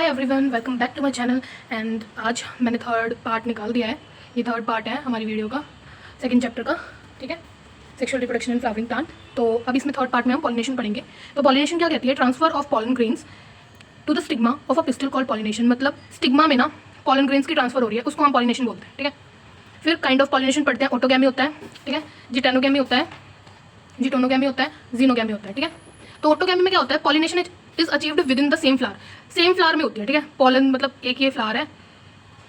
Hi everyone, welcome back to my channel. And आज मैंने third part निकाल दिया है। ये थर्ड पार्ट है हमारी वीडियो का, सेकंड चैप्टर का। ठीक है, sexual reproduction in flowering plant. तो अब इसमें थर्ड पार्ट में हम पॉलिनेशन पढ़ेंगे। तो पॉलिनेशन क्या कहती है? Transfer of pollen grains to the stigma of a pistil called pollination. मतलब स्टिग्मा में ना पॉलन ग्रेन्स की ट्रांसफर हो रही है, उसको हम पॉलिनेशन बोलते हैं। ठीक है, फिर काइंड ऑफ पॉलिनेशन पढ़ते हैं। ऑटोगैमी होता है, ठीक है, जिटेनोगैमी होता है, जिटोनोगैमी होता है, जीनोगैमी होता है। ठीक है, तो ऑटोगैमी में क्या होता है? Pollination is achieved with in the same flower. Same flower में होती है। ठीक है, पॉलन मतलब एक ये फ्लावर है,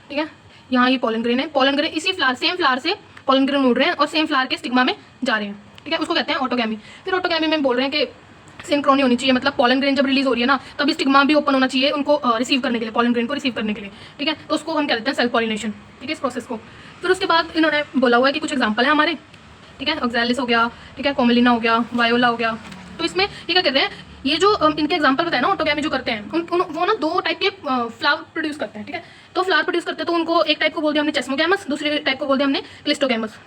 ठीक है, यहाँ ये पॉलन ग्रेन है। पॉलन ग्रेन इसी फ्लावर, सेम फ्लावर से पॉलन ग्रेन उड़ रहे हैं और सेम फ्लावर के स्टिग्मा में जा रहे हैं। ठीक है, उसको कहते हैं ऑटोगैमी। फिर ऑटोगैमी में बोल रहे हैं कि सिंक्रोनी होनी चाहिए, मतलब पॉलन ग्रेन जब रिलीज हो रही है ना, तभी स्टिग्मा भी ओपन होना चाहिए उनको रिसीव करने के लिए, पॉलन ग्रेन को रिसीव करने के लिए। ठीक है, तो उसको हम कहते हैं सेल्फ पॉलिनेशन। ठीक है, इस प्रोसेस को। फिर उसके बाद इन्होंने बोला हुआ है कि कुछ एग्जाम्पल है हमारे। ठीक है, ऑक्सैलिस हो गया, ठीक है, कोमेलिना हो गया, वायोला हो गया। तो इसमें ये क्या कहते हैं, ये जो इनके एग्जांपल बताए ना ऑटोगैमी जो करते हैं, वो ना दो टाइप के फ्लावर प्रोड्यूस करते हैं। ठीक है, तो फ्लावर प्रोड्यूस करते हैं तो उनको एक टाइप को बोल दिया हमने चेस्मोगैमस, दूसरे टाइप को बोल दिया हमने क्लिस्टोगैमस।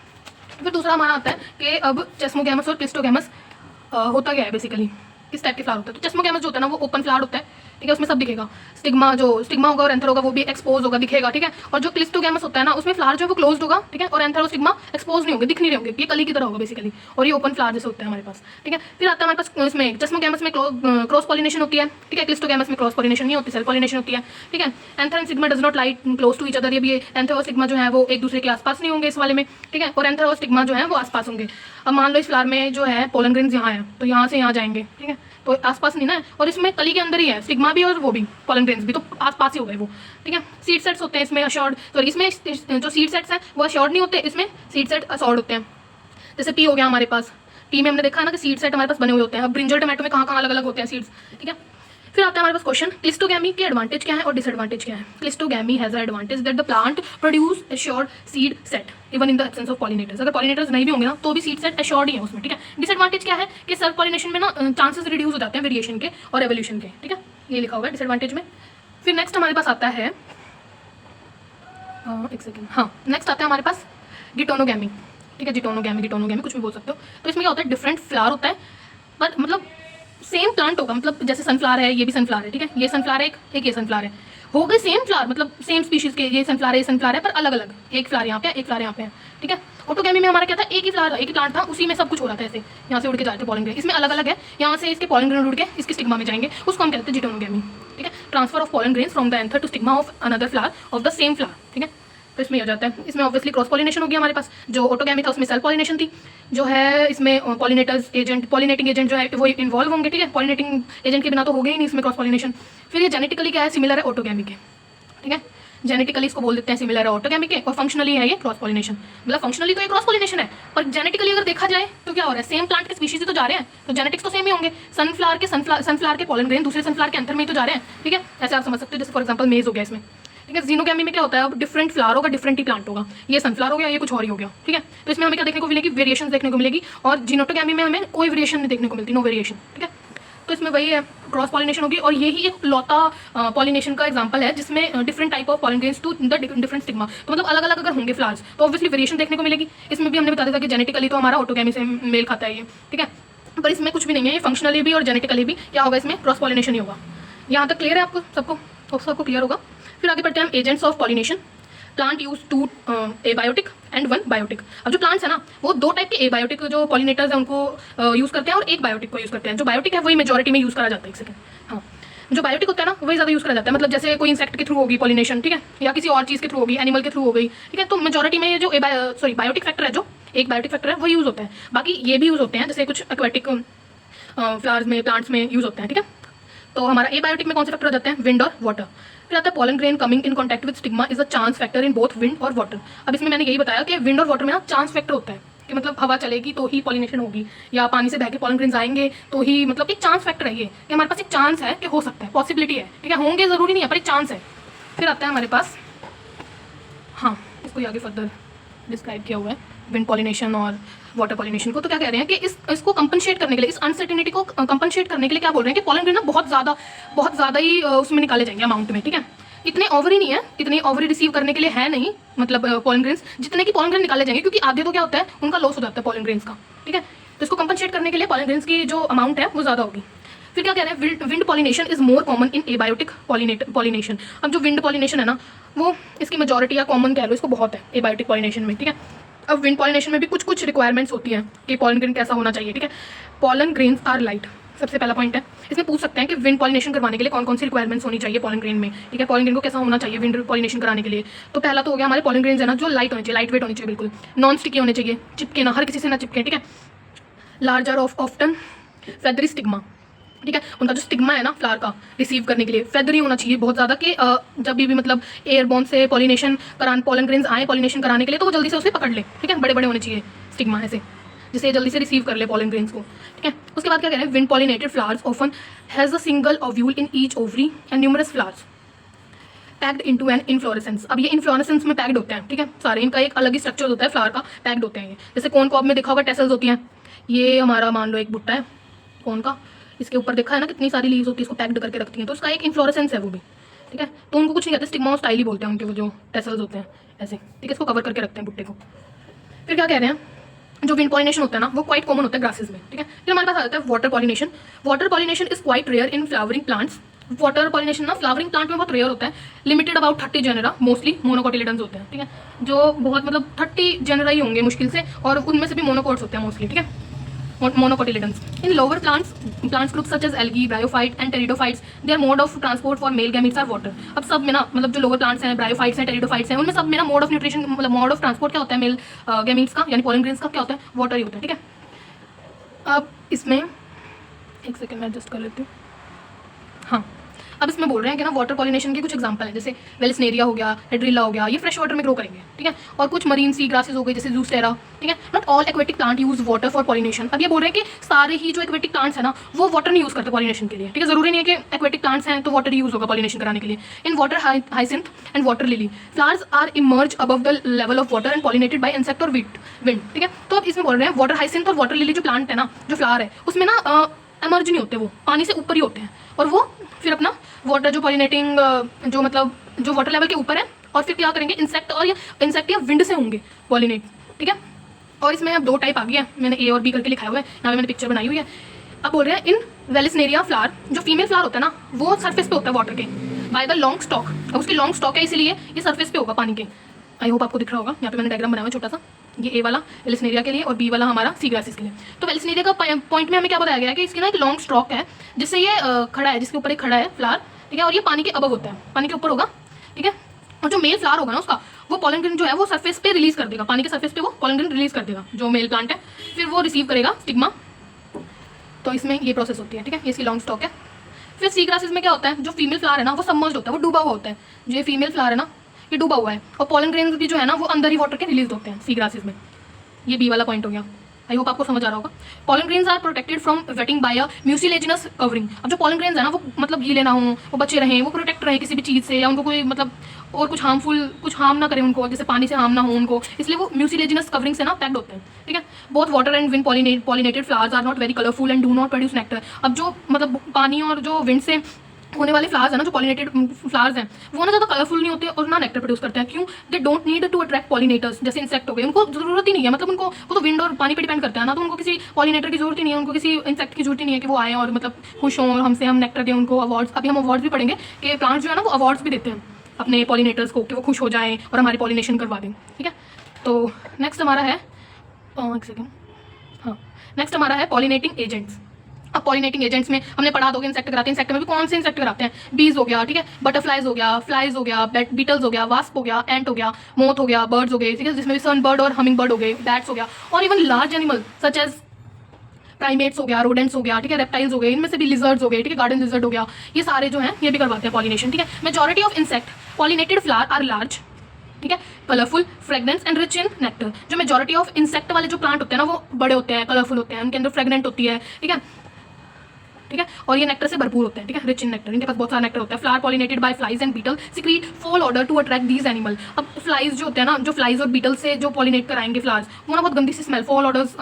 फिर दूसरा हमारा आता है कि अब चेस्मोगैमस और क्लिस्टोगैमस होता क्या है बेसिकली, किस टाइप के फ्लावर होता है। तो चेस्मोगैमस जो होता है ना वो ओपन फ्लावर होता है। ठीक है, उसमें सब दिखेगा, स्टिग्मा होगा और एंथर होगा वो भी एक्सपोज होगा, दिखेगा। ठीक है, और जो क्लिस्टोगैमस होता है ना उसमें फ्लावर जो है वो क्लोज्ड होगा। ठीक है, और एंथर और स्टिग्मा एक्सपोज नहीं होंगे, दिख नहीं रहे होंगे, ये कली की तरह होगा बेसिकली, और ये ओपन फ्लावर जैसे होता है हमारे पास। ठीक है, फिर आता है हमारे पास इसमें चेस्मोगैमस में क्रॉस पॉलिनेशन होती है। ठीक है, क्लिस्टोगैमस में क्रॉस पॉलिनेशन नहीं होती, सेल्फ पॉलिनेशन होती है। ठीक है, anther and stigma does not light close to each other. ये भी एंथर और स्टिग्मा जो है वो एक दूसरे के आसपास नहीं होंगे इस वाले में। ठीक है, और एंथर और स्टिग्मा जो है वो आसपास होंगे। अब मान लो इस फ्लावर में जो है पॉलन ग्रेन्स यहाँ है, तो यहाँ से यहाँ जाएंगे। ठीक है, तो आसपास नहीं ना है, और इसमें कली के अंदर ही है स्टिग्मा भी और वो भी पॉलन ग्रेन्स भी, तो आसपास ही हो गए वो। ठीक है, सीड सेट्स होते हैं इसमें अशॉर्ड, सॉरी इसमें जो सीड सेट्स हैं वो अशॉर्ड नहीं होते, इसमें सीड सेट अशॉर्ड होते हैं। जैसे पी हो गया हमारे पास, पी में हमने देखा है ना कि सीड सेट हमारे पास बने हुए होते हैं। अब ब्रिंजल टमाटो में कहाँ कहाँ अलग अलग होते हैं सीड्स। ठीक है, फिर आता है हमारे पास क्वेश्चन, क्लिस्टोगैमी के एडवांटेज क्या है और डिसएडवांटेज क्या है। Cleistogamy has a advantage that the plant produce assured seed set even in the absence of pollinators. अगर पॉलिनेटर्स नहीं भी होंगे ना तो भी सीड सेट एश्योर्ड ही है उसमें। ठीक है, डिसएडवांटेज क्या है कि सेल्फ पॉलिनेशन में ना चांसेस रिड्यूस हो जाते हैं वेरिएशन के और एवोल्यूशन के। ठीक है, ये लिखा हुआ है डिसएडवांटेज में। फिर नेक्स्ट हमारे पास आता है एक सेकेंड, हाँ, नेक्स्ट आता है हमारे पास जिटोनोगैमी। ठीक है, जिटोनोगैमी कुछ भी बोल सकते हो। तो इसमें क्या होता है, डिफरेंट फ्लावर होता है पर मतलब सेम प्लांट होगा। मतलब जैसे सनफ्लावर है, ये भी सनफ्लावर है। ठीक है, ये सनफ्लावर है, एक ये सनफ्लावर है, हो गए सेम फ्लावर, मतलब सेम स्पीशीज के, ये सनफ्लावर है पर अलग अलग, एक फ्लावर यहाँ पे, एक फ्लावर यहाँ पे है। ठीक है, ऑटोगैमी में हमारा क्या था, एक ही फ्लावर था, एक ही प्लांट था, उसी में सब कुछ हो रहा था ऐसे, यहाँ से उड़ के जाते थे पॉलन ग्रेन। इसमें अलग अलग है, यहाँ से इसके पॉलन ग्रेन उड़ के इसके स्टिग्मा में जाएंगे, उसको हम कहते हैं जिटोनोगैमी। ठीक है, transfer of pollen grains from the anther to stigma of another flower of the same flower. ठीक है, तो इसमें हो जाता है। इसमें ऑब्वियसली क्रॉस पॉलिनेशन हो गया हमारे पास। जो ऑटोगैमी था उसमें सेल्फ पॉलिनेशन थी, जो है इसमें पॉलिनेटर्स एजेंट, पॉलिनेटिंग एजेंट जो है वो इन्वॉल्व होंगे। ठीक है, पॉलिनेटिंग एजेंट के बिना तो हो गए ही नहीं इसमें क्रॉस पॉलिनेशन। फिर ये जेनेटिकली क्या है, सिमिलर है ऑटोगैमी के। ठीक है, जेनेटिकली इसको बोल देते हैं सिमिलर है ऑटोगैमी के, और फंक्शनली है ये क्रॉस पॉलिनेशन। मतलब फंक्शनली तो ये क्रॉस पॉलिनेशन है, पर जेनेटिकली अगर देखा जाए तो क्या हो रहा है, सेम प्लांट के स्पीशीज तो जा रहे हैं, तो जेनेटिक्स तो सेम ही होंगे। सनफ्लावर के पॉलन ग्रेन दूसरे सनफ्लावर के अंदर में ही तो जा रहे हैं। ठीक है, ऐसे आप समझ सकते हो। जैसे फॉर एग्जाम्पल मेज हो गया इसमें। ठीक है, जीनोगैमी में क्या होता है, अब डिफरेंट फ्लावर होगा, डिफरेंट ही प्लांट होगा। ये सनफ्लावर हो गया, ये कुछ और ही हो गया। ठीक है, तो इसमें हमें क्या देखने को मिलेगी, वेरिएशन देखने को मिलेगी। और जीनोटोगैमी में हमें कोई वेरिएशन नहीं देखने को मिलती, नो वेरिएशन। ठीक है, तो इसमें वही है, क्रॉस पॉलिनेशन होगी। और यही एक लौता पॉलिनेशन का एग्जांपल है जिसमें different type of pollen grains to the different stigma. तो मतलब अलग अलग अगर होंगे फ्लावर्स तो ऑब्वियसली वेरिएशन देखने को मिलेगी। इसमें भी हमने बता दिया था कि जेनेटिकली तो हमारा ऑटोगैमी से मेल खाता है ये। ठीक है, पर इसमें कुछ भी नहीं है, ये फंक्शनली भी और जेनेटिकली भी क्या होगा, इसमें क्रॉस पॉलिनेशन ही होगा। यहाँ तक क्लियर है आपको सबको क्लियर होगा। फिर आगे बढ़ते हैं हम agents of pollination. Plant use two abiotic and one biotic. अब जो प्लांट्स है ना वो दो टाइप के एबायोटिक जो पॉलिनेटर्स हैं उनको यूज़ करते हैं, और एक बायोटिक को यूज़ करते हैं। जो बायोटिक है वही मेजॉरिटी में यूज़ करा जाता है। एक सेकंड, हाँ, जो बायोटिक होता है ना वही ज़्यादा यूज़ करा जाता है। मतलब जैसे कोई इंसेक्ट के थ्रू होगी पॉलिनेशन, ठीक है, या किसी और चीज़ के थ्रू होगी, एनिमल के थ्रू हो गई। ठीक है, तो मेजॉरिटी में ये जो बायोटिक फैक्टर है, जो एक बायोटिक फैक्टर है वो यूज़ होता है। बाकी ये भी यूज़ होते हैं, जैसे कुछ एक्वेटिक फ्लावर्स में, प्लांट्स में यूज़ होते हैं। ठीक है, तो हमारा एबायोटिक में कौन से फैक्टर हो जाते हैं, विंड और वाटर। फिर आता है pollen grain coming in contact with stigma is a chance factor in both wind और वाटर। अब इसमें मैंने यही बताया कि विंड और वाटर में ना चांस फैक्टर होता है कि मतलब हवा चलेगी तो ही पॉलिनेशन होगी, या पानी से बह के पॉलन ग्रेन्स आएंगे तो ही, मतलब एक चांस फैक्टर है ये कि हमारे पास एक चांस है कि हो सकता है, पॉसिबिलिटी है। ठीक है, होंगे ज़रूरी नहीं है पर एक चांस है। फिर आता है हमारे पास, हाँ, इसको आगे फर्दर डिस्क्राइब किया हुआ है विंड पॉलिनेशन और वाटर पॉलिनेशन को। तो क्या कह रहे हैं कि इसको कंपनसेट करने के लिए, इस अनसर्टेनिटी को कंपनसेट करने के लिए क्या बोल रहे हैं कि पॉलन ग्रेन ना बहुत ज़्यादा ही उसमें निकाले जाएंगे अमाउंट में। ठीक है, इतने ओवरी नहीं है, इतने ओवरी रिसीव करने के लिए है नहीं, मतलब पॉलन ग्रेन्स जितने की पॉलन ग्रेन निकाले जाएंगे, क्योंकि आधे तो क्या होता है उनका लॉस हो जाता है पॉलन ग्रेन्स का। ठीक है, तो इसको कंपनसेट करने के लिए पॉलन ग्रेन्स की जो अमाउंट है वो ज़्यादा होगी। फिर क्या कह रहे हैं, wind pollination is more common in abiotic pollination. अब जो विंड पॉलिनेशन है ना, वो इसकी मेजॉरिटी या कॉमन कह लो इसको, बहुत है एबायोटिक पॉलिनेशन में, ठीक है। अब विंड पॉलिनेशन में भी कुछ कुछ रिक्वायरमेंट्स होती हैं कि पॉलन ग्रेन कैसा होना चाहिए, ठीक है। पॉलन ग्रेन्स आर लाइट, सबसे पहला पॉइंट है। इसमें पूछ सकते हैं कि विंड पॉलिनेशन करवाने के लिए कौन कौन सी रिक्वायरमेंट्स होनी चाहिए पॉलन ग्रेन में, ठीक है। पॉलन ग्रेन को कैसा होना चाहिए विंड पॉलिनेशन कराने के लिए। तो पहला तो हो गया हमारे पॉलन ग्रेन्स है ना, जो लाइट होने चाहिए, लाइट वेट होनी चाहिए, बिल्कुल नॉन स्टिकी होने चाहिए, चिपके ना, हर किसी से ना चिपके, ठीक है। Larger of often feathery stigma, ठीक है। उनका जो स्टिग्मा है ना फ्लावर का रिसीव करने के लिए फेदरी होना चाहिए बहुत ज़्यादा, कि जब भी मतलब एयरबॉर्न से पॉलिनेशन पॉलन ग्रेन्स आए पॉलिनेशन कराने के लिए तो वो जल्दी से उसे पकड़ ले, ठीक है। बड़े बड़े होने चाहिए स्टिग्मा ऐसे, जिससे जल्दी से रिसीव कर ले पॉलन ग्रेन्स को, ठीक है। उसके बाद क्या कह रहे हैं, wind pollinated flowers often has a single ovule in each ovary and numerous flowers packed into an inflorescence. अब ये इन्फ्लोरेसेंस में पैक्ड होते हैं, ठीक है, सारे इनका एक अलग ही स्ट्रक्चर होता है फ्लावर का, पैक्ड होते हैं ये। जैसे कोन कॉब में देखा होगा टेसल्स होती हैं, ये हमारा मान लो एक बुट्टा है कोन का, इसके ऊपर देखा है ना कितनी सारी लीव्स होती है, इसको पैक्ड करके रखती हैं, तो उसका एक इन्फ्लोरेसेंस है वो भी, ठीक है। तो उनको कुछ नहीं कहते, स्टिग्मा स्टाइल ही बोलते हैं उनके वो जो टेसल्स होते हैं ऐसे, ठीक है। इसको कवर करके रखते हैं बुट्टे को। फिर क्या कह रहे हैं, जो विंड पॉलिनेशन होता है ना वो क्वाइट कॉमन होता है ग्रासेस में, ठीक है। फिर हमारे पास आ जाता है water pollination. Water pollination is quite rare in flowering plants. Water pollination ना फ्लावरिंग प्लांट में बहुत रेयर होता है, limited about 30 genera, mostly monocotyledons होते हैं, ठीक है। जो बहुत मतलब 30 जेनेरा ही होंगे मुश्किल से, और उनमें से भी मोनोकोट्स होते हैं मोस्टली, ठीक है, monocotyledons. In lower plants groups such as algae, bryophyte and pteridophytes, their mode of transport for male gametes are water. अब सब में ना मतलब जो lower plants हैं, bryophytes हैं, pteridophytes हैं, उनमें सब में ना mode of nutrition मतलब mode of transport क्या होता है मेल gametes का, यानी pollen grains का क्या होता है, water ही होता है, ठीक है। अब इसमें एक सेकेंड मैं एडजस्ट कर लेती हूँ। हाँ, अब इसमें बोल रहे हैं कि ना वाटर पॉलिनेशन के कुछ एग्जांपल है, जैसे वेलिस्नेरिया हो गया, हेड्रिला हो गया, ये फ्रेश वाटर में ग्रो करेंगे, ठीक है। और कुछ मरीन सी ग्रासेस हो गई जैसे जूस्टेरा, ठीक है। Not all aquatic plant use water for pollination. अब ये बोल रहे हैं कि सारे ही जो एक्वेटिक प्लांट्स है ना वो वाटर नहीं यूज करते पॉलिनेशन के लिए, ठीक है। जरूरी नहीं है कि एक्वेटिक प्लांट्स हैं तो वाटर यूज होगा पॉलिनेशन कराने के लिए। In water hyacinth and water lily flowers are emerge above the level of water and pollinated by insect और विंड, ठीक है। तो अब इसमें बोल रहे हैं वाटर हाइसिंथ और वाटर लिली जो प्लांट है ना, जो फ्लावर है उसमें ना एमर्ज नहीं होते, वो पानी से ऊपर ही होते हैं, और वो फिर अपना वाटर जो पॉलिनेटिंग जो मतलब जो वाटर लेवल के ऊपर है, और फिर क्या करेंगे इंसेक्ट या विंड से होंगे पॉलिनेट, ठीक है। और इसमें अब 2 टाइप आ गया है, मैंने ए और बी करके लिखा हुआ है, यहाँ पे मैंने पिक्चर बनाई हुई है। अब बोल रहे हैं इन वेलिस्नेरिया फ्लावर जो फीमेल फ्लावर होता है ना वो सरफेस पे होता है वाटर के बाय द लॉन्ग स्टॉक। अब उसकी लॉन्ग स्टॉक है इसीलिए ये सरफेस पे होगा पानी के। आई होप आपको दिख रहा होगा, यहाँ पे मैंने डायग्राम बनाया हुआ छोटा सा, ये ए वाला वेलिस्नेरिया के लिए और बी वाला हमारा सी ग्रासेस के लिए। तो वेलिस्नेरिया का पॉइंट में हमें क्या बताया गया है कि इसकी ना एक लॉन्ग स्टॉक है जिससे ये खड़ा है, जिसके ऊपर एक खड़ा है फ्लावर, ठीक है। और ये पानी के अबव होता है, पानी के ऊपर होगा, ठीक है। और जो मेल फ्लावर होगा ना उसका वो पॉलन ग्रेन जो है वो सरफेस पे रिलीज कर देगा, पानी के सरफेस पे वो पॉलन ग्रेन रिलीज कर देगा जो मेल प्लांट है, फिर वो रिसीव करेगा स्टिग्मा। तो इसमें ये प्रोसेस होती है, ठीक है। ये इसकी लॉन्ग स्टॉक है। फिर सी ग्रासेस में क्या होता है, जो फीमेल फ्लावर है ना वो सबमर्ज्ड होता है, वो डूबा हुआ होता है। जो ये फीमेल फ्लावर है ना ये डूबा हुआ है, और पॉलन ग्रेन भी जो है ना वो अंदर ही वाटर के रिलीज होते हैं सी ग्रासेस में। ये बी वाला पॉइंट हो गया, आई होप आपको समझ आ रहा होगा। Pollen grains are protected from wetting by a mucilaginous covering. अब जो पॉलन ग्रेन्स है ना वो मतलब गीले ना हों, वो बचे रहें, वो प्रोटेक्ट रहे किसी भी चीज़ से, या उनको कोई मतलब और कुछ हार्म ना करे उनको, जैसे पानी से हार्म ना हो उनको, इसलिए वो म्यूसिलेजिनस कवरिंग से ना पैक्ड होते हैं, ठीक है। Both water and wind pollinated flowers are not very colourful and do not produce nectar. अब जो मतलब पानी और जो विंड से होने वाले फ्लावर्स है ना, जो पॉलिनेटेड फ्लावर्स हैं वो ना ज़्यादा कलरफुल नहीं होते और ना नेक्टर प्रोड्यूस करते हैं। क्यों? They don't need to attract pollinators, जैसे इंसेक्ट हो गए, उनको जरूरत ही नहीं है, मतलब उनको वो तो विंड और पानी पे डिपेंड करता है ना, तो उनको किसी पॉलिनेटर की जरूरत ही नहीं है, उनको किसी इंसेक्ट की जरूरत ही नहीं है कि वो आए और मतलब खुश हों और हमसे हम नेक्टर दें उनको। अवार्ड्स, अभी हम अवार्ड्स भी पढ़ेंगे कि प्लांट्स जो है ना वो अवार्ड्स भी देते हैं अपने पॉलिनेटर्स को कि वो खुश हो जाएँ और हमारी पॉलिनेशन करवा दें, ठीक है। तो नेक्स्ट हमारा है एक सेकेंड, हाँ, नेक्स्ट हमारा है पॉलिनेटिंग एजेंट्स। अब पॉलिनेटिंग एजेंट्स में हमने पढ़ा दो इंसेक्ट कराते हैं, इंसेक्ट में भी कौन से इंसेक्ट कराते हैं, बीज हो गया, ठीक है, बटरफ्लाइज हो गया, फ्लाइज हो गया, बीटल्स हो गया, वास्प हो गया, एंट हो गया, मोथ हो गया, बर्ड्स हो गए, ठीक है, जिसमें भी सन बर्ड और हमिंग बर्ड हो गए, बैट्स हो गया, और even large animal such as primates हो गया, रोडेंट्स हो गया, ठीक है, रेप्टाइल्स हो गए, इनमें से भी लिजर्ड्स हो गए, ठीक है, गार्डन लिजर्ड हो गया, ये सारे जो हैं ये भी करवाते हैं पॉलिनेशन, ठीक है। Majority of insect pollinated flower are large, ठीक है, colourful, fragrance and rich in nectar. जो मेजॉरिटी ऑफ इंसेक्ट वाले जो प्लांट होते हैं ना वो बड़े होते हैं, कलरफुल होते हैं, उनके अंदर फ्रेगनेंट होती है, ठीक है, ठीक है, और ये नेक्टर से भरपूर होते हैं, ठीक है, रिच इन नेक्टर, इनके पास बहुत सारा नेक्टर होता है। Flower pollinated by flies and beetle secrete foul odour to attract these animal. अब फ्लाइज जो होते हैं ना, जो फ्लाइज और बीटल से जो पॉलिनेट कराएंगे फ्लावर्स, वो ना बहुत गंदी सी स्मेल फॉल ऑर्डर्स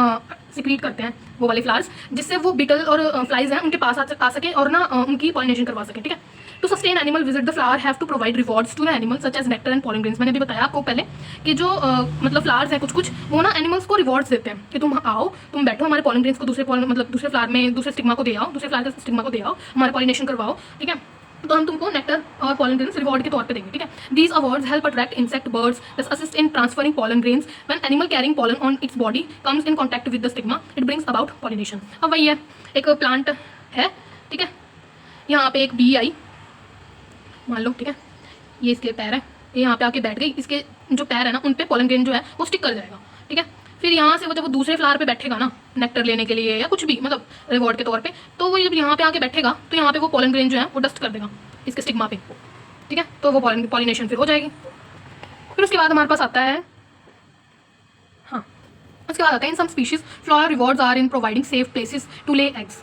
सिक्रीट करते हैं वो वाले फ्लावर्स, जिससे वो बीटल और फ्लाइज हैं उनके पास आ सके और ना उनकी पॉलिनेशन करवा सके, ठीक है। To sustain animal visit the flower have to provide rewards to the animal such as nectar and pollen grains. मैंने भी बताया आपको पहले कि जो मतलब फ्लावर्स हैं कुछ कुछ वो ना एनिमल्स को रिवॉर्ड्स देते हैं कि तुम आओ, तुम बैठो, हमारे पॉलन ग्रेन्स को दूसरे फ्लावर में दूसरे स्टिग्मा को दे आओ, दूसरे फ्लावर के स्टिग्मा को दे आओ, हमारे पॉलिनेशन करवाओ, ठीक है, तो हम तुमको नेक्टर और पॉलन ग्रेन्स रिवॉर्ड के तौर पे देंगे, ठीक है। These awards help attract insect birds, this assist in transferring pollen grains when animal carrying pollen on its body comes in contact with the stigma, it brings about pollination. अब वही है, एक प्लांट है, ठीक है, यहाँ पे एक बी आई मान लो, ठीक है, ये इसके पैर है, ये यहाँ पे आके बैठ गई, इसके जो पैर है ना उन पे पॉलन ग्रेन जो है वो स्टिक कर जाएगा, ठीक है। फिर यहाँ से वो जब वो दूसरे फ्लावर पे बैठेगा ना नेक्टर लेने के लिए या कुछ भी मतलब रिवॉर्ड के तौर पे, तो वो जब यहाँ पे आके बैठेगा तो यहाँ पे वो पॉलन ग्रेन जो है वो डस्ट कर देगा इसके स्टिग्मा पे, ठीक है, तो वो पॉलिनेशन फिर हो जाएगी। फिर उसके बाद हमारे पास आता है, हाँ, उसके बाद आता है in some species flower rewards are in providing safe places to lay eggs.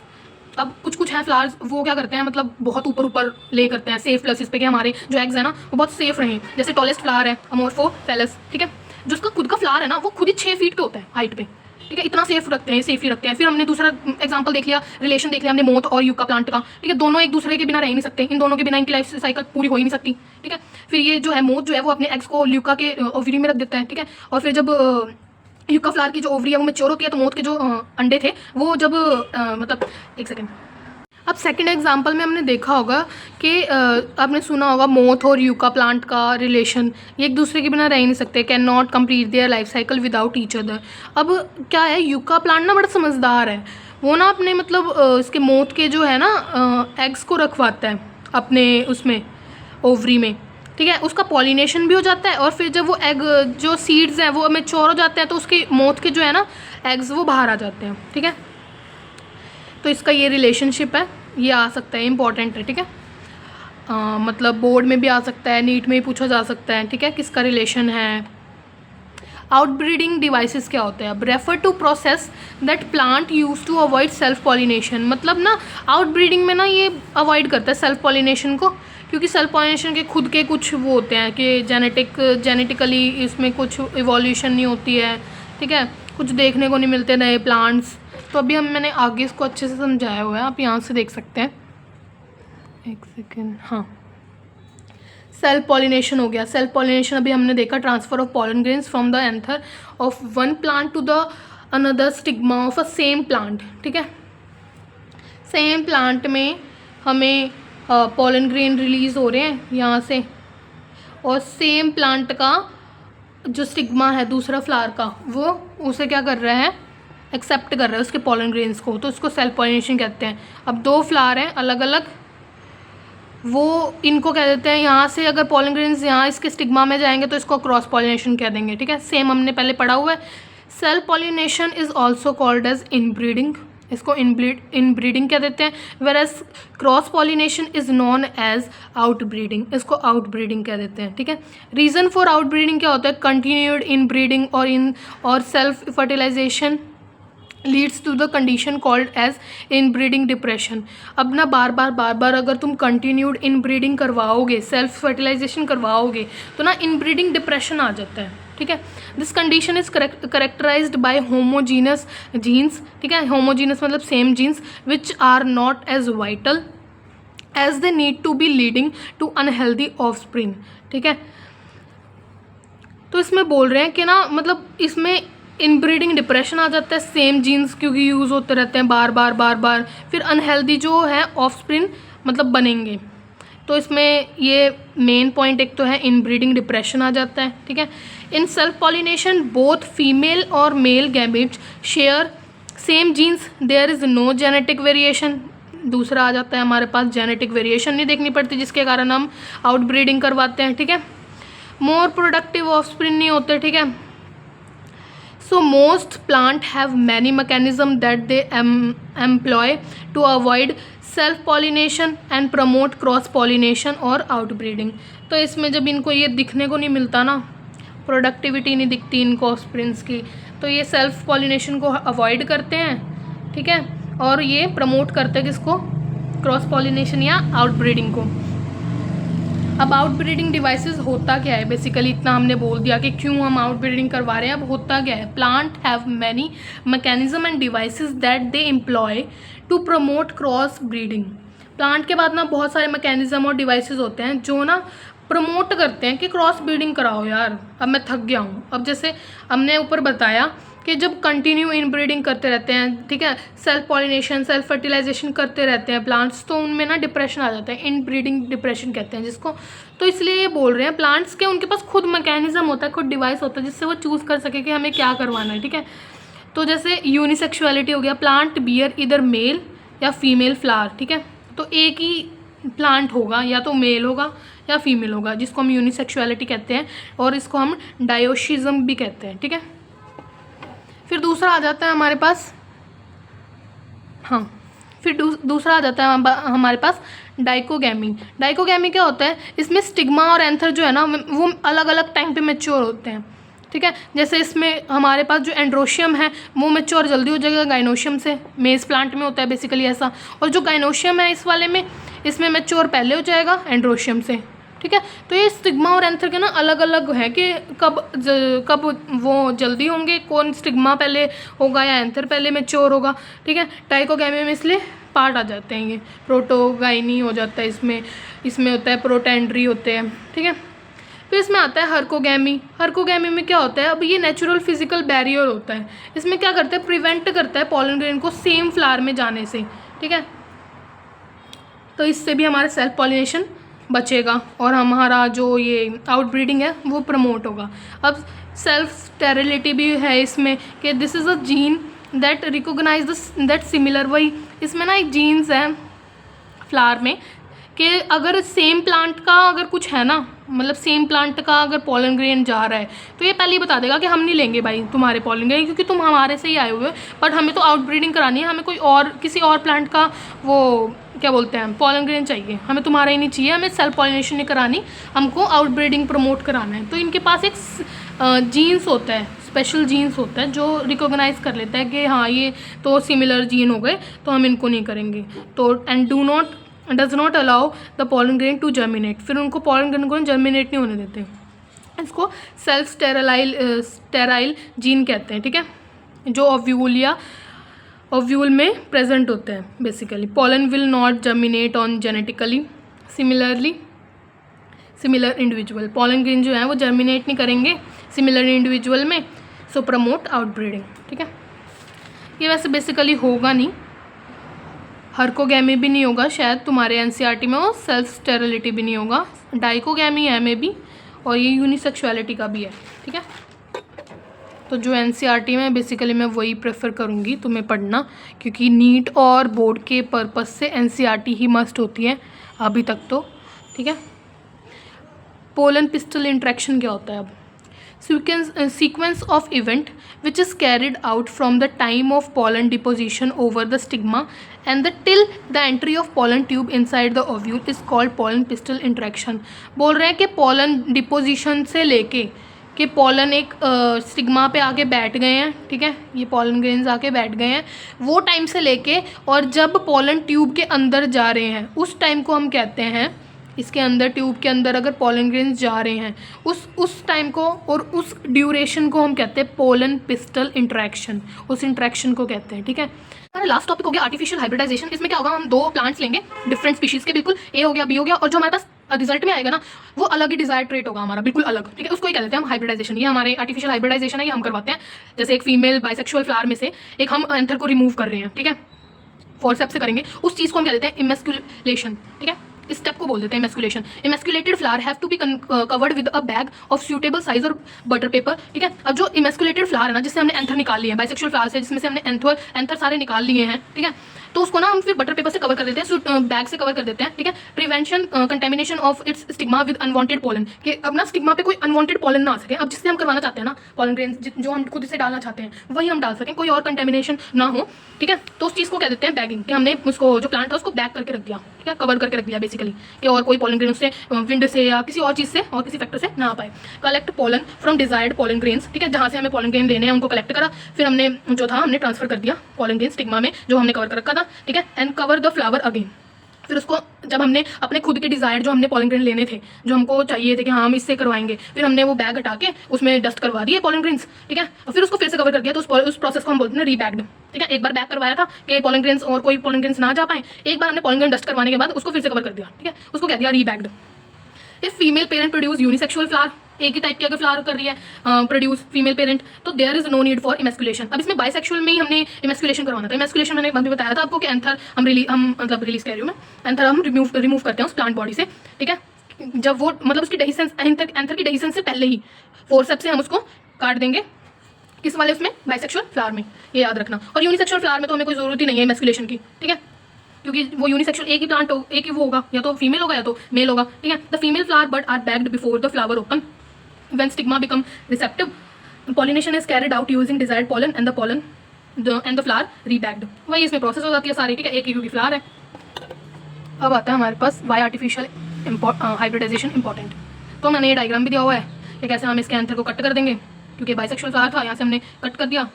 अब कुछ कुछ हैं फ्लावर्स वो क्या करते हैं, मतलब बहुत ऊपर ऊपर ले करते हैं सेफ प्लेसेस पे कि हमारे जो एग्स है ना वो बहुत सेफ रहें। जैसे टॉलेस्ट फ्लावर है अमोर्फोफेलस, ठीक है, जो उसका खुद का फ्लावर है ना वो खुद ही 6 फीट पे होता है हाइट पे, ठीक है, इतना सेफ रखते हैं, सेफली रखते हैं। फिर हमने दूसरा एग्जांपल देख लिया, रिलेशन देख लिया हमने मोथ और यूका प्लांट का, ठीक है, दोनों एक दूसरे के बिना रह ही नहीं सकते, इन दोनों के बिना इनकी लाइफ साइकिल पूरी हो ही नहीं सकती, ठीक है। फिर ये जो है मोथ जो है वो अपने एग्स को ल्यूका के ओवरी में रख देता है, ठीक है, और फिर जब यूका फ्लावर की जो ओवरी है वो मैच्योर होती है तो मोथ के जो अंडे थे वो जब मतलब एक सेकेंड, अब सेकंड एग्जांपल में हमने देखा होगा कि आपने सुना होगा मोथ और यूका प्लांट का रिलेशन, ये एक दूसरे के बिना रह ही नहीं सकते, can not complete their life cycle without each other. अब क्या है, यूका प्लांट ना बड़ा समझदार है, वो ना अपने मतलब इसके मोथ के जो है ना एग्स को रखवाता है अपने उसमें ओवरी में, ठीक है, उसका पॉलिनेशन भी हो जाता है और फिर जब वो एग जो सीड्स हैं वो मैच्योर हो जाते हैं तो उसके मोथ के जो है ना एग्स वो बाहर आ जाते हैं, ठीक है। तो इसका ये रिलेशनशिप है, ये आ सकता है, इंपॉर्टेंट है, ठीक है, मतलब बोर्ड में भी आ सकता है, नीट में भी पूछा जा सकता है, ठीक है, किसका रिलेशन है। आउटब्रीडिंग डिवाइसेस क्या होते हैं, अब refer to process that plant use to avoid self pollination. मतलब ना आउटब्रीडिंग में ना ये अवॉइड करता है सेल्फ पॉलिनेशन को, क्योंकि सेल्फ पॉलिनेशन के खुद के कुछ वो होते हैं कि जेनेटिकली इसमें कुछ इवोल्यूशन नहीं होती है, ठीक है, कुछ देखने को नहीं मिलते नए प्लांट्स। तो अभी मैंने आगे इसको अच्छे से समझाया हुआ है, आप यहाँ से देख सकते हैं, एक सेकेंड, हाँ, सेल्फ पॉलिनेशन हो गया। सेल्फ पॉलिनेशन अभी हमने देखा, transfer of pollen grains from the anther of one plant to the another stigma of a same plant, ठीक है, सेम प्लांट में हमें पॉलन ग्रेन रिलीज हो रहे हैं यहाँ से, और सेम प्लांट का जो स्टिग्मा है दूसरा फ्लावर का वो उसे क्या कर रहा है, एक्सेप्ट कर रहा है उसके पॉलन ग्रेन्स को, तो उसको सेल्फ पॉलिनेशन कहते हैं। अब 2 फ्लावर हैं अलग अलग, वो इनको कह देते हैं, यहाँ से अगर पॉलन ग्रेन्स यहाँ इसके स्टिग्मा में जाएंगे तो इसको क्रॉस पॉलिनेशन कह देंगे, ठीक है, सेम हमने पहले पढ़ा हुआ है। Self pollination is also called as inbreeding, इसको इनब्रीडिंग कह देते हैं, whereas cross pollination is known as outbreeding, इसको आउटब्रीडिंग कह देते हैं, ठीक है। रीज़न फॉर आउटब्रीडिंग क्या होता है, कंटिन्यूड इनब्रीडिंग और self fertilisation leads to the condition called as inbreeding depression. अब ना बार बार अगर तुम कंटिन्यूड इनब्रीडिंग करवाओगे, सेल्फ फर्टिलाइजेशन करवाओगे तो ना इनब्रीडिंग डिप्रेशन आ जाता है, ठीक है। This condition is characterised by homogeneous genes, ठीक है, होमोजीनस मतलब same genes which are not as vital as they need to be leading to unhealthy offspring, ठीक है। तो इसमें बोल रहे हैं कि ना मतलब इसमें इनब्रीडिंग डिप्रेशन आ जाता है, सेम जीन्स क्योंकि यूज़ होते रहते हैं बार बार, फिर अनहेल्दी जो है ऑफस्प्रिंग मतलब बनेंगे। तो इसमें ये मेन पॉइंट एक तो है इनब्रीडिंग डिप्रेशन आ जाता है, ठीक है। In self pollination both female और male gametes share same genes, there is no genetic variation. दूसरा आ जाता है हमारे पास जेनेटिक वेरिएशन नहीं देखनी पड़ती जिसके कारण हम आउटब्रीडिंग करवाते हैं, ठीक है। मोर प्रोडक्टिव ऑफस्प्रिंग नहीं होते, ठीक है। So most plant have many mechanism that they employ to avoid self pollination and promote cross pollination और outbreeding। तो इसमें जब इनको ये दिखने को नहीं मिलता ना, प्रोडक्टिविटी नहीं दिखती इनको ऑफस्प्रिंग्स की, तो ये सेल्फ पॉलिनेशन को अवॉइड करते हैं, ठीक है, और ये प्रमोट करते हैं किसको, क्रॉस पॉलिनेशन या आउटब्रीडिंग को। अब आउटब्रीडिंग डिवाइसेस होता क्या है, बेसिकली इतना हमने बोल दिया कि क्यों हम आउटब्रीडिंग करवा रहे हैं। अब होता क्या है, plant have many mechanism and devices that they employ to promote cross breeding. Plant के बाद ना बहुत सारे मैकेनिज्म और डिवाइसेस होते हैं जो ना प्रमोट करते हैं कि क्रॉस ब्रीडिंग कराओ यार, अब मैं थक गया हूँ। अब जैसे हमने ऊपर बताया कि जब कंटिन्यू इन ब्रीडिंग करते रहते हैं, ठीक है, सेल्फ पॉलिनेशन, सेल्फ फर्टिलाइजेशन करते रहते हैं प्लांट्स, तो उनमें ना डिप्रेशन आ जाता है, इन ब्रीडिंग डिप्रेशन कहते हैं जिसको। तो इसलिए ये बोल रहे हैं प्लांट्स के उनके पास खुद मैकेनिज्म होता है, खुद डिवाइस होता है जिससे वो चूज़ कर सके कि हमें क्या करवाना है, ठीक है। तो जैसे यूनिसेक्सुअलिटी हो गया, प्लांट बियर इधर मेल या फीमेल फ्लावर, ठीक है। तो एक ही प्लांट होगा, या तो मेल होगा या फीमेल होगा, जिसको हम यूनिसेक्सुअलिटी कहते हैं, और इसको हम डायोशिज्म भी कहते हैं, ठीक है। फिर दूसरा आ जाता है हमारे पास, हाँ, फिर दूसरा आ जाता है हमारे पास डाइकोगैमी। डाइकोगैमी क्या होता है, इसमें स्टिग्मा और एंथर जो है ना वो अलग अलग टाइम पे मैच्योर होते हैं, ठीक है। जैसे इसमें हमारे पास जो एंड्रोशियम है वो मैच्योर जल्दी हो जाएगा गाइनोशियम से, मेज प्लांट में होता है बेसिकली ऐसा, और जो गाइनोशियम है इस वाले में, इसमें मैच्योर पहले हो जाएगा एंड्रोशियम से, ठीक है। तो ये स्टिग्मा और एंथर के ना अलग अलग है कि कब वो जल्दी होंगे, कौन स्टिग्मा पहले होगा या एंथर पहले मैच्योर होगा, ठीक है। डाइकोगैमी में इसलिए पार्ट आ जाते हैं, ये प्रोटोगाइनी हो जाता है, इसमें होता है प्रोटेंड्री होते हैं, ठीक है। फिर इसमें आता है हर्कोगैमी। हर्कोगैमी में क्या होता है, अब ये नेचुरल फिजिकल बैरियर होता है, इसमें क्या करता है, प्रिवेंट करता है पॉलन ग्रेन को सेम फ्लावर में जाने से, ठीक है। तो इससे भी हमारा सेल्फ पॉलिनेशन बचेगा और हमारा जो ये आउटब्रीडिंग है वो प्रमोट होगा। अब सेल्फ स्टेरिलिटी भी है इसमें कि this is a gene that recognise that similar, वही इसमें ना एक जीन्स है फ्लावर में कि अगर सेम प्लांट का अगर कुछ है ना, मतलब सेम प्लांट का अगर पॉलन ग्रेन जा रहा है तो ये पहले ही बता देगा कि हम नहीं लेंगे भाई तुम्हारे पॉलन ग्रेन, क्योंकि तुम हमारे से ही आए हुए हो, बट हमें तो आउटब्रीडिंग करानी है, हमें कोई और किसी और प्लांट का वो क्या बोलते हैं पॉलन ग्रेन चाहिए, हमें तुम्हारा ही नहीं चाहिए, हमें सेल्फ पॉलिनेशन नहीं करानी, हमको आउटब्रीडिंग प्रमोट कराना है। तो इनके पास एक जीन्स होता है, स्पेशल जीन्स होता है जो रिकॉग्नाइज कर लेता है कि हाँ ये तो सिमिलर जीन हो गए तो हम इनको नहीं करेंगे। तो and does not allow the pollen grain to germinate, फिर उनको पॉलन ग्रेन को जर्मिनेट नहीं होने देते, इसको सेल्फ स्टेराइल जीन कहते हैं, ठीक है, जो ओव्यूल में प्रेजेंट होते हैं basically. Pollen will not germinate on genetically similar individual, pollen grain जो है वो जर्मिनेट नहीं करेंगे सिमिलर इंडिविजुअल में, सो प्रमोट आउटब्रीडिंग, ठीक है। ये वैसे बेसिकली होगा नहीं, हर्कोगैमी भी नहीं होगा शायद तुम्हारे एनसीईआरटी में, और सेल्फ स्टेरिलिटी भी नहीं होगा, डाइकोगैमी है में भी, और ये यूनिसेक्सुअलिटी का भी है, ठीक है। तो जो एनसीईआरटी में बेसिकली मैं वही प्रेफर करूँगी तुम्हें पढ़ना, क्योंकि नीट और बोर्ड के पर्पस से एनसीईआरटी ही मस्ट होती है अभी तक तो, ठीक है। पोलन पिस्टल इंट्रैक्शन क्या होता है, अब sequence of event which is carried out from the time of pollen deposition over the stigma and till the entry of pollen tube inside the ovule is called pollen pistil interaction। बोल रहे हैं कि pollen deposition से लेके कि pollen एक stigma पे आके बैठ गए हैं, ठीक है, ये pollen grains आके बैठ गए हैं, वो टाइम से लेके और जब pollen tube के अंदर जा रहे हैं उस टाइम को हम कहते हैं, इसके अंदर ट्यूब के अंदर अगर पोलन ग्रेन्स जा रहे हैं उस टाइम को और उस ड्यूरेशन को हम कहते हैं पोलन पिस्टल इंट्रैक्शन, उस इंट्रैक्शन को कहते हैं, ठीक है। हमारा लास्ट टॉपिक हो गया आर्टिफिशियल हाइब्रिडाइजेशन। इसमें क्या होगा, हम दो प्लांट्स लेंगे डिफरेंट स्पीशीज़ के, बिल्कुल ए हो गया बी हो गया, और जो हमारे पास रिजल्ट में आएगा ना वो अलग ही डिजायर ट्रेट होगा हमारा, बिल्कुल अलग, ठीक है, उसको ही कहते हैं हम हाइब्रिडाइजेशन। ये हमारे आर्टिफिशियल हाइब्रिडाइजेशन है, ये हम करवाते हैं। जैसे एक फीमेल बाइसेक्सुअल फ्लावर में से एक हम एंथर को रिमूव कर रहे हैं, ठीक है, फोर्सेप्स से करेंगे, उस चीज़ को हम कह देते हैं इमेस्कुलेशन, ठीक है, इस स्टेप को बोल देते हैं emasculation. Emasculated flower have to be covered with a bag of suitable size और बटर पेपर, ठीक है। अब जो इमेस्कुलेटेड फ्लावर है ना, जिससे हमने एंथर निकाल लिए हैं, बाइसेक्सुअल फ्लावर से जिसमें से हमने एंथर सारे निकाल लिए हैं, ठीक है, तो उसको ना हम फिर बटर पेपर से कवर कर देते हैं, बैग से कवर कर देते हैं, ठीक है। Prevention contamination of its stigma with unwanted pollen, कि अब ना स्टिग्मा पे कोई अनवांटेड पोलन ना आ सके, अब जिससे हम करवाना चाहते हैं ना पोलन ग्रेन जो हम खुद से डालना चाहते हैं वही हम डाल सकें, कोई और कंटेमिनेशन ना हो, ठीक है। तो उस चीज़ को कह देते हैं बैगिंग, कि हमने उसको जो प्लांट है उसको बैग करके रख दिया, ठीक है, कवर करके रख दिया बेसिकली, कि और कोई पोलन ग्रेन उससे विंड से या किसी और चीज़ से और किसी फैक्टर से ना आ पाए। Collect pollen from desired pollen grains, ठीक है, जहाँ से हमें पोलन ग्रेन लेने हैं उनको कलेक्ट करा, फिर हमने जो था हमने ट्रांसफर कर दिया पोलन ग्रेन स्टिग्मा में जो हमने कवर कर रखा था, ठीक है, and cover the flower again, फिर उसको जब हमने अपने खुद के डिज़ायर जो हमने पॉलन ग्रेन लेने थे, जो हमको चाहिए थे कि हाँ हम इससे करवाएंगे, फिर हमने वो बैग हटा के उसमें डस्ट करवा दिए पॉलन ग्रेन्स, ठीक है, और फिर उसको फिर से कवर कर दिया। तो उस प्रोसेस को हम बोलते हैं रीबैग्ड, ठीक है। एक बार बैग करवाया था कि पॉलन ग्रेन्स और कोई पॉलन ग्रेन्स ना जा पाए, एक बार हमने पॉलन ग्रेन डस्ट करवाने के बाद उसको फिर से कवर कर दिया, ठीक है, उसको कह दिया rebagged. If female parent produce unisexual flower, एक ही टाइप की अगर फ्लावर कर रही है प्रोड्यूस फीमेल पेरेंट, तो there is no need for emasculation. अब इसमें बाइसेक्सुअल में ही हमने इमेस्कुलेशन करवाना था। इमेस्कुलेशन मैंने अभी बताया था आपको कि एंथर हम रिलीज कह रही हूँ मैं, एंथर हम रिमूव करते हैं उस प्लांट बॉडी से, ठीक है। जब वो मतलब उसकी डेहिसेंस, एंथर की डेहिसेंस से पहले ही फोर्सेप्स से हम उसको काट देंगे। किस वाले उसमें? बाइसेक्सुअल फ्लावर में, ये याद रखना। और यूनिसेक्सुअल फ्लावर में तो हमें कोई जरूरत ही नहीं है इमेस्कुलेशन की, ठीक है, क्योंकि वो यूनिसेक्सुअल एक ही प्लांट हो, एक ही वो होगा, या तो फीमेल होगा या तो मेल होगा, ठीक है। The female flower but are bagged before the flower open when stigma become receptive, pollination is carried out using desired pollen and the flower rebagged। वही इसमें प्रोसेस हो जाती है सारी, ठीक है, एक ही क्योंकि फ्लावर है। अब आता है हमारे पास वाई आर्टिफिशियल हाइब्रिडाइजेशन इंपॉर्टेंट। तो मैंने ये डायग्राम भी दिया हुआ है कि कैसे हम इसके एंथर को कट कर देंगे, क्योंकि बाइसेक्सुअल फ्लावर था, यहाँ से हमने कट कर दिया,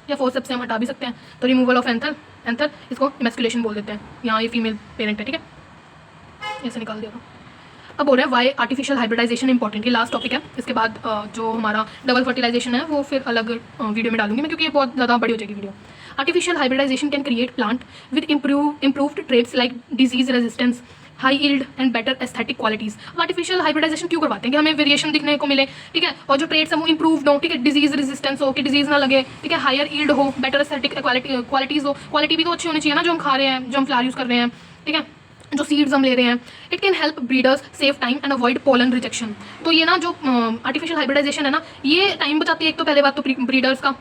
या फोर्सेप्स से हम हटा भी सकते हैं। तो रिमूवल ऑफ एंथर इसको इमेस्कुलेशन बोल देते हैं। यहाँ ये फीमेल पेरेंट है, ठीक है, ऐसे निकाल दिया था। अब हो रहा है वाई आर्टिफिशियल हाइब्रिडाइजेशन इंपॉर्टेंट, ये लास्ट टॉपिक है। इसके बाद जो हमारा डबल फर्टिलाइजेशन है वो फिर अलग वीडियो में डालूंगी मैं, क्योंकि ये बहुत ज़्यादा बड़ी हो जाएगी video. Artificial hybridisation can create plant with improved traits like disease resistance, high yield and better aesthetic qualities. Artificial hybridisation क्यों करवाते हैं? कि हमें वेरिएशन दिखने को मिले, ठीक है, और जो ट्रेट्स हैं वो इंप्रूव्ड हो, ठीक है, डिजीज रेजिस्टेंस हो कि डिजीज ना लगे, ठीक है, हायर यील्ड हो, बेटर एस्थेटिक क्वालिटीज़ हो, क्वालिटी भी तो अच्छी होनी चाहिए ना जो हम खा रहे हैं, जो हम फ्लावर यूज़ कर रहे हैं, ठीक है, जो सीड्स हम ले रहे हैं। It can help breeders save time and avoid pollen rejection. तो ये ना जो आर्टिफिशियल हाइब्रिडाइजेशन है ना, ये टाइम बचाती है एक तो, पहले बात तो ब्रीडर्स का,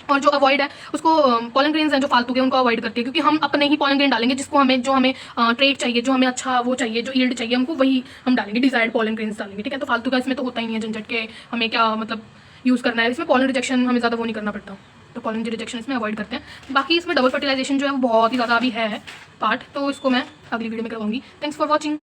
और जो अवॉइड है उसको पॉलन ग्रेन्स हैं जो फालतू के, उनको अवॉइड करती है, क्योंकि हम अपने ही पॉलन ग्रेन डालेंगे जिसको हमें, जो हमें ट्रेट चाहिए, जो हमें अच्छा वो चाहिए, जो यील्ड चाहिए हमको, वही हम डालेंगे, डिजायर्ड पॉलन ग्रेन्स डालेंगे, ठीक है। तो फालतू का इसमें तो होता ही नहीं है झंझट के हमें क्या मतलब यूज़ करना है। इसमें पॉलन रिजेक्शन हमें ज़्यादा वो नहीं करना पड़ता, तो पॉलन रिजेक्शन इसमें अवॉइड करते हैं। बाकी इसमें डबल फर्टिलाइजेशन जो है वो बहुत ही ज़्यादा अभी है पार्ट, तो इसको मैं अगली वीडियो में करवाऊंगी। Thanks for watching.